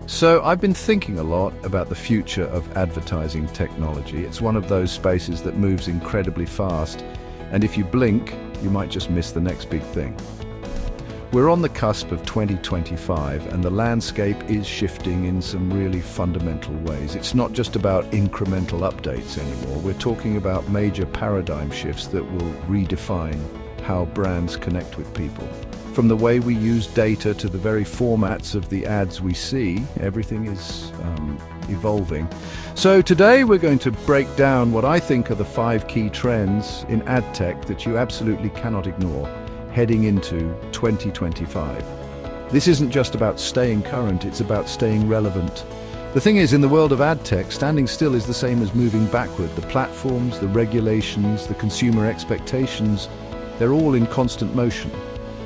So I've been thinking a lot about the future of advertising technology. It's one of those spaces that moves incredibly fast, and if you blink, you might just miss the next big thing. We're on the cusp of 2025, and the landscape is shifting in some really fundamental ways. It's not just about incremental updates anymore. We're talking about major paradigm shifts that will redefine how brands connect with people. From the way we use data to the very formats of the ads we see, everything is evolving. So today we're going to break down what I think are the 5 key trends in ad tech that you absolutely cannot ignore heading into 2025. This isn't just about staying current, it's about staying relevant. The thing is, in the world of ad tech, standing still is the same as moving backward. The platforms, the regulations, the consumer expectations, they're all in constant motion.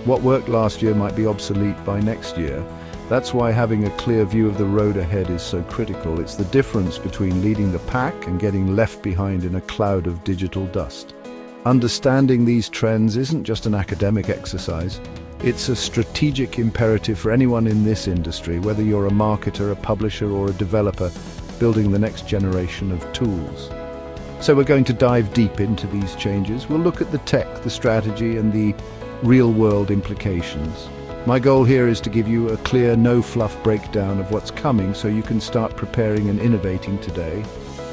What worked last year might be obsolete by next year. That's why having a clear view of the road ahead is so critical. It's the difference between leading the pack and getting left behind in a cloud of digital dust. Understanding these trends isn't just an academic exercise. It's a strategic imperative for anyone in this industry, whether you're a marketer, a publisher, or a developer building the next generation of tools. So we're going to dive deep into these changes. We'll look at the tech, the strategy, and the real-world implications. My goal here is to give you a clear, no-fluff breakdown of what's coming so you can start preparing and innovating today.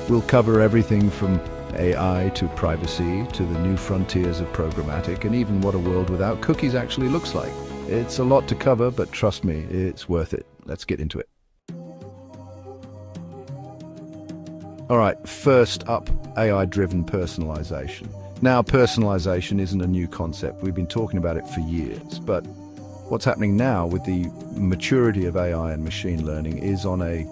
We'll cover everything from AI to privacy to the new frontiers of programmatic and even what a world without cookies actually looks like. It's a lot to cover, but trust me, it's worth it. Let's get into it. All right, first up, AI-driven personalization. Now, personalization isn't a new concept. We've been talking about it for years, but what's happening now with the maturity of AI and machine learning is on a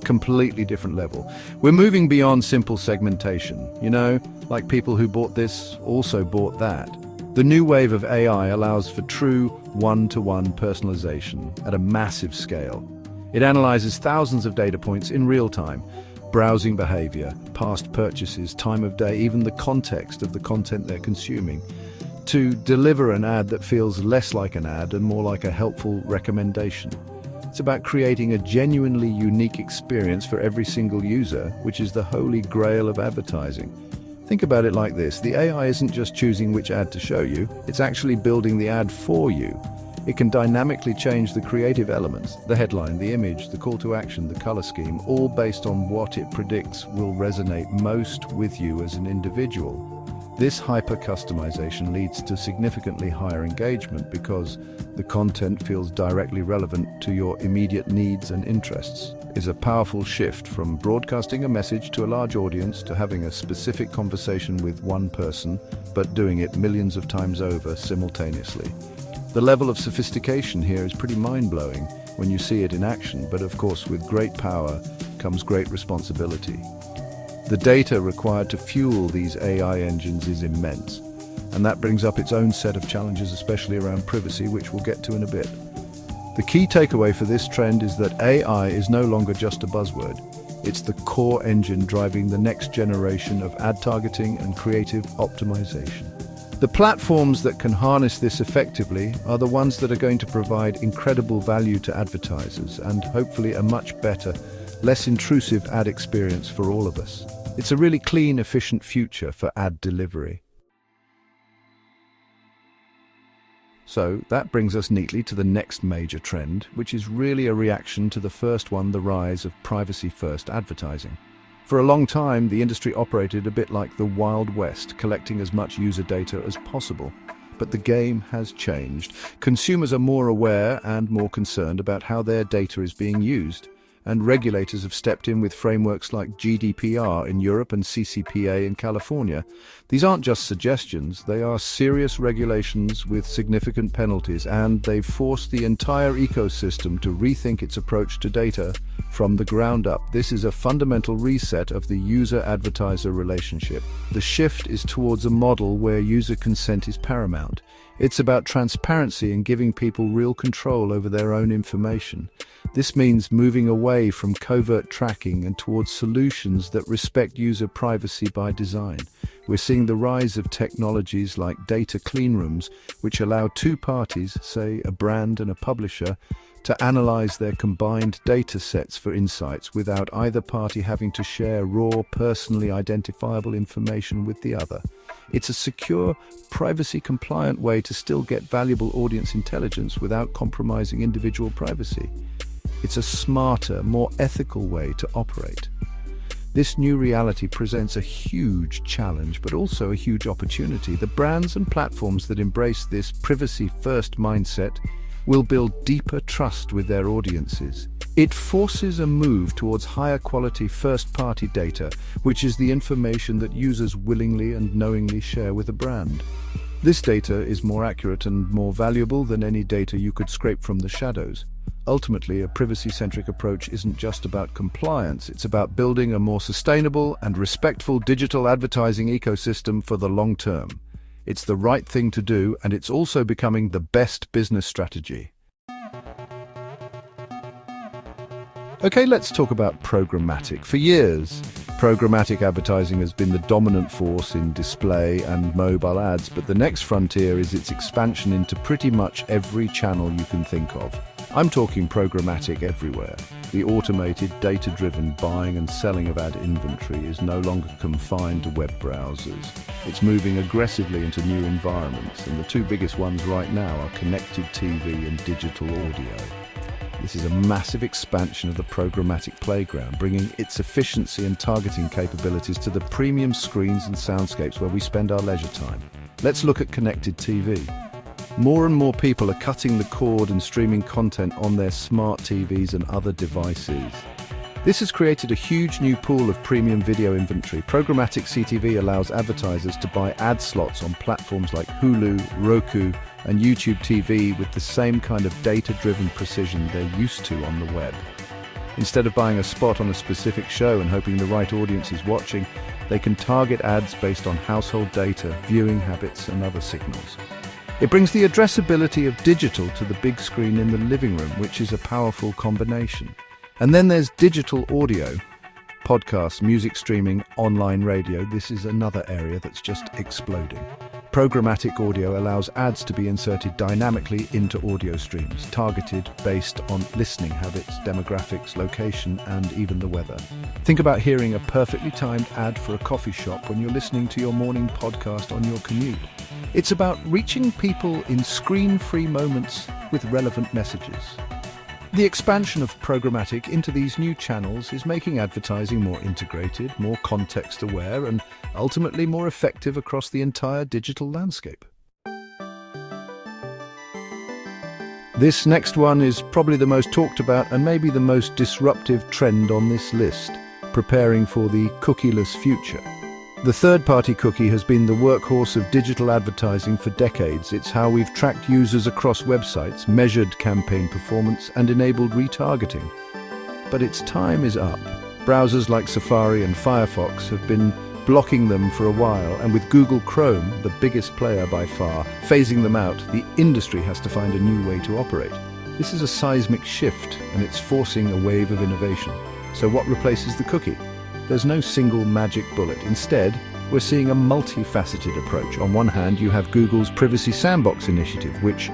completely different level. We're moving beyond simple segmentation. Like people who bought this also bought that. The new wave of AI allows for true one-to-one personalization at a massive scale. It analyzes thousands of data points in real time: browsing behavior, past purchases, time of day, even the context of the content they're consuming, to deliver an ad that feels less like an ad and more like a helpful recommendation. It's about creating a genuinely unique experience for every single user, which is the holy grail of advertising. Think about it like this: the AI isn't just choosing which ad to show you, it's actually building the ad for you. It can dynamically change the creative elements, the headline, the image, the call to action, the color scheme, all based on what it predicts will resonate most with you as an individual. This hyper-customization leads to significantly higher engagement because the content feels directly relevant to your immediate needs and interests. It's a powerful shift from broadcasting a message to a large audience to having a specific conversation with one person, but doing it millions of times over simultaneously. The level of sophistication here is pretty mind-blowing when you see it in action, but of course with great power comes great responsibility. The data required to fuel these AI engines is immense, and that brings up its own set of challenges, especially around privacy, which we'll get to in a bit. The key takeaway for this trend is that AI is no longer just a buzzword. It's the core engine driving the next generation of ad targeting and creative optimization. The platforms that can harness this effectively are the ones that are going to provide incredible value to advertisers and hopefully a much better, less intrusive ad experience for all of us. It's a really clean, efficient future for ad delivery. So that brings us neatly to the next major trend, which is really a reaction to the first one, the rise of privacy-first advertising. For a long time, the industry operated a bit like the Wild West, collecting as much user data as possible. But the game has changed. Consumers are more aware and more concerned about how their data is being used, and regulators have stepped in with frameworks like GDPR in Europe and CCPA in California. These aren't just suggestions, they are serious regulations with significant penalties, and they've forced the entire ecosystem to rethink its approach to data from the ground up. This is a fundamental reset of the user-advertiser relationship. The shift is towards a model where user consent is paramount. It's about transparency and giving people real control over their own information. This means moving away from covert tracking and towards solutions that respect user privacy by design. We're seeing the rise of technologies like data cleanrooms, which allow two parties, say a brand and a publisher, to analyze their combined data sets for insights without either party having to share raw, personally identifiable information with the other. It's a secure, privacy-compliant way to still get valuable audience intelligence without compromising individual privacy. It's a smarter, more ethical way to operate. This new reality presents a huge challenge, but also a huge opportunity. The brands and platforms that embrace this privacy-first mindset will build deeper trust with their audiences. It forces a move towards higher quality first-party data, which is the information that users willingly and knowingly share with a brand. This data is more accurate and more valuable than any data you could scrape from the shadows. Ultimately, a privacy-centric approach isn't just about compliance, it's about building a more sustainable and respectful digital advertising ecosystem for the long term. It's the right thing to do, and it's also becoming the best business strategy. Okay, let's talk about programmatic. For years, programmatic advertising has been the dominant force in display and mobile ads, but the next frontier is its expansion into pretty much every channel you can think of. I'm talking Programmatic Everywhere. The automated, data-driven buying and selling of ad inventory is no longer confined to web browsers. It's moving aggressively into new environments, and the two biggest ones right now are connected TV and digital audio. This is a massive expansion of the programmatic playground, bringing its efficiency and targeting capabilities to the premium screens and soundscapes where we spend our leisure time. Let's look at connected TV. More and more people are cutting the cord and streaming content on their smart TVs and other devices. This has created a huge new pool of premium video inventory. Programmatic CTV allows advertisers to buy ad slots on platforms like Hulu, Roku, and YouTube TV with the same kind of data-driven precision they're used to on the web. Instead of buying a spot on a specific show and hoping the right audience is watching, they can target ads based on household data, viewing habits, and other signals. It brings the addressability of digital to the big screen in the living room, which is a powerful combination. And then there's digital audio, podcasts, music streaming, online radio. This is another area that's just exploding. Programmatic audio allows ads to be inserted dynamically into audio streams, targeted based on listening habits, demographics, location, and even the weather. Think about hearing a perfectly timed ad for a coffee shop when you're listening to your morning podcast on your commute. It's about reaching people in screen-free moments with relevant messages. The expansion of programmatic into these new channels is making advertising more integrated, more context-aware, and ultimately more effective across the entire digital landscape. This next one is probably the most talked about and maybe the most disruptive trend on this list, preparing for the cookieless future. The third-party cookie has been the workhorse of digital advertising for decades. It's how we've tracked users across websites, measured campaign performance, and enabled retargeting. But its time is up. Browsers like Safari and Firefox have been blocking them for a while, and with Google Chrome, the biggest player by far, phasing them out, the industry has to find a new way to operate. This is a seismic shift, and it's forcing a wave of innovation. So what replaces the cookie? There's no single magic bullet. Instead, we're seeing a multifaceted approach. On one hand, you have Google's Privacy Sandbox initiative, which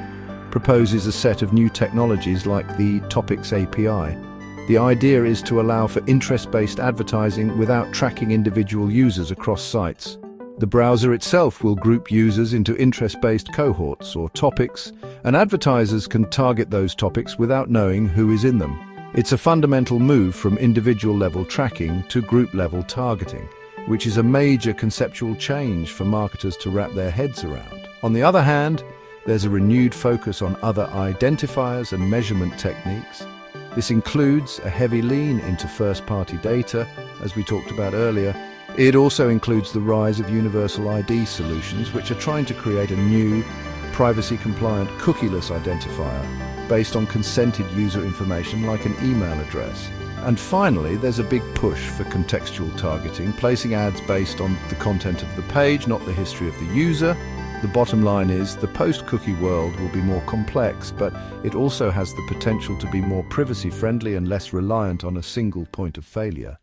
proposes a set of new technologies like the Topics API. The idea is to allow for interest-based advertising without tracking individual users across sites. The browser itself will group users into interest-based cohorts or topics, and advertisers can target those topics without knowing who is in them. It's a fundamental move from individual-level tracking to group-level targeting, which is a major conceptual change for marketers to wrap their heads around. On the other hand, there's a renewed focus on other identifiers and measurement techniques. This includes a heavy lean into first-party data, as we talked about earlier. It also includes the rise of universal ID solutions, which are trying to create a new, privacy-compliant, cookieless identifier based on consented user information like an email address. And finally, there's a big push for contextual targeting, placing ads based on the content of the page, not the history of the user. The bottom line is the post-cookie world will be more complex, but it also has the potential to be more privacy-friendly and less reliant on a single point of failure.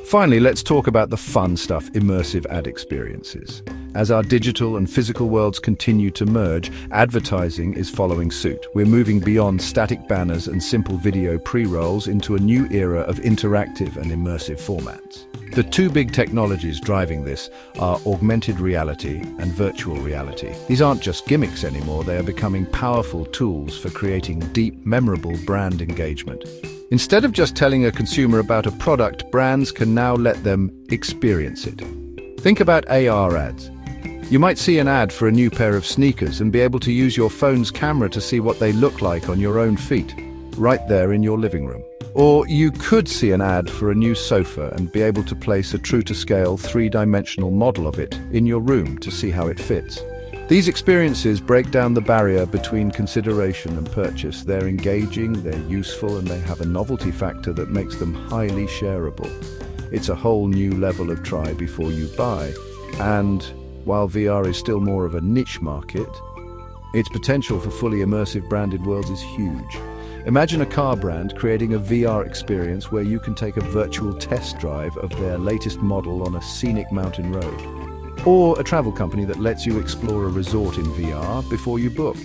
Finally, let's talk about the fun stuff, immersive ad experiences. As our digital and physical worlds continue to merge, advertising is following suit. We're moving beyond static banners and simple video pre-rolls into a new era of interactive and immersive formats. The two big technologies driving this are augmented reality and virtual reality. These aren't just gimmicks anymore, they are becoming powerful tools for creating deep, memorable brand engagement. Instead of just telling a consumer about a product, brands can now let them experience it. Think about AR ads. You might see an ad for a new pair of sneakers and be able to use your phone's camera to see what they look like on your own feet, right there in your living room. Or you could see an ad for a new sofa and be able to place a true-to-scale, three-dimensional model of it in your room to see how it fits. These experiences break down the barrier between consideration and purchase. They're engaging, they're useful, and they have a novelty factor that makes them highly shareable. It's a whole new level of try before you buy. And while VR is still more of a niche market, its potential for fully immersive branded worlds is huge. Imagine a car brand creating a VR experience where you can take a virtual test drive of their latest model on a scenic mountain road. Or a travel company that lets you explore a resort in VR before you book.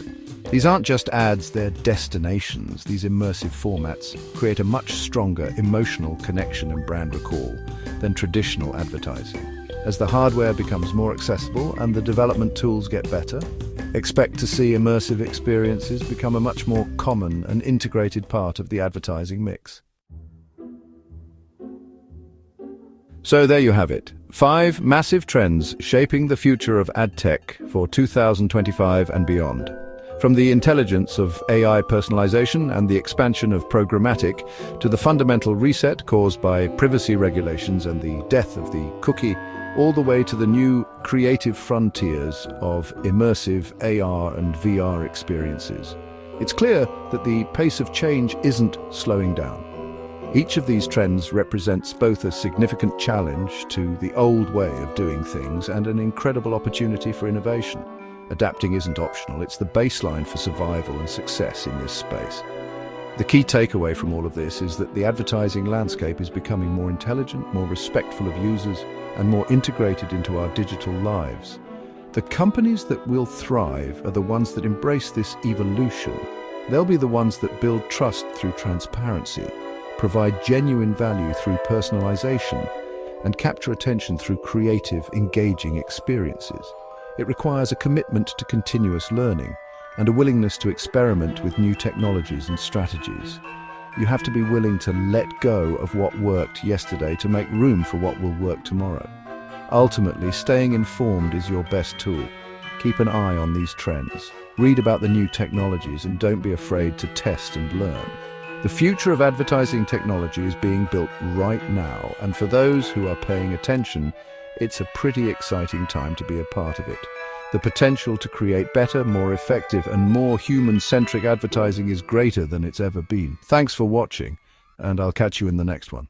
These aren't just ads, they're destinations. These immersive formats create a much stronger emotional connection and brand recall than traditional advertising. As the hardware becomes more accessible and the development tools get better, expect to see immersive experiences become a much more common and integrated part of the advertising mix. So there you have it. 5 massive trends shaping the future of AdTech for 2025 and beyond. From the intelligence of AI personalization and the expansion of programmatic to the fundamental reset caused by privacy regulations and the death of the cookie, all the way to the new creative frontiers of immersive AR and VR experiences. It's clear that the pace of change isn't slowing down. Each of these trends represents both a significant challenge to the old way of doing things and an incredible opportunity for innovation. Adapting isn't optional, it's the baseline for survival and success in this space. The key takeaway from all of this is that the advertising landscape is becoming more intelligent, more respectful of users, and more integrated into our digital lives. The companies that will thrive are the ones that embrace this evolution. They'll be the ones that build trust through transparency, provide genuine value through personalization, and capture attention through creative, engaging experiences. It requires a commitment to continuous learning and a willingness to experiment with new technologies and strategies. You have to be willing to let go of what worked yesterday to make room for what will work tomorrow. Ultimately, staying informed is your best tool. Keep an eye on these trends. Read about the new technologies and don't be afraid to test and learn. The future of advertising technology is being built right now, and for those who are paying attention, it's a pretty exciting time to be a part of it. The potential to create better, more effective, and more human-centric advertising is greater than it's ever been. Thanks for watching, and I'll catch you in the next one.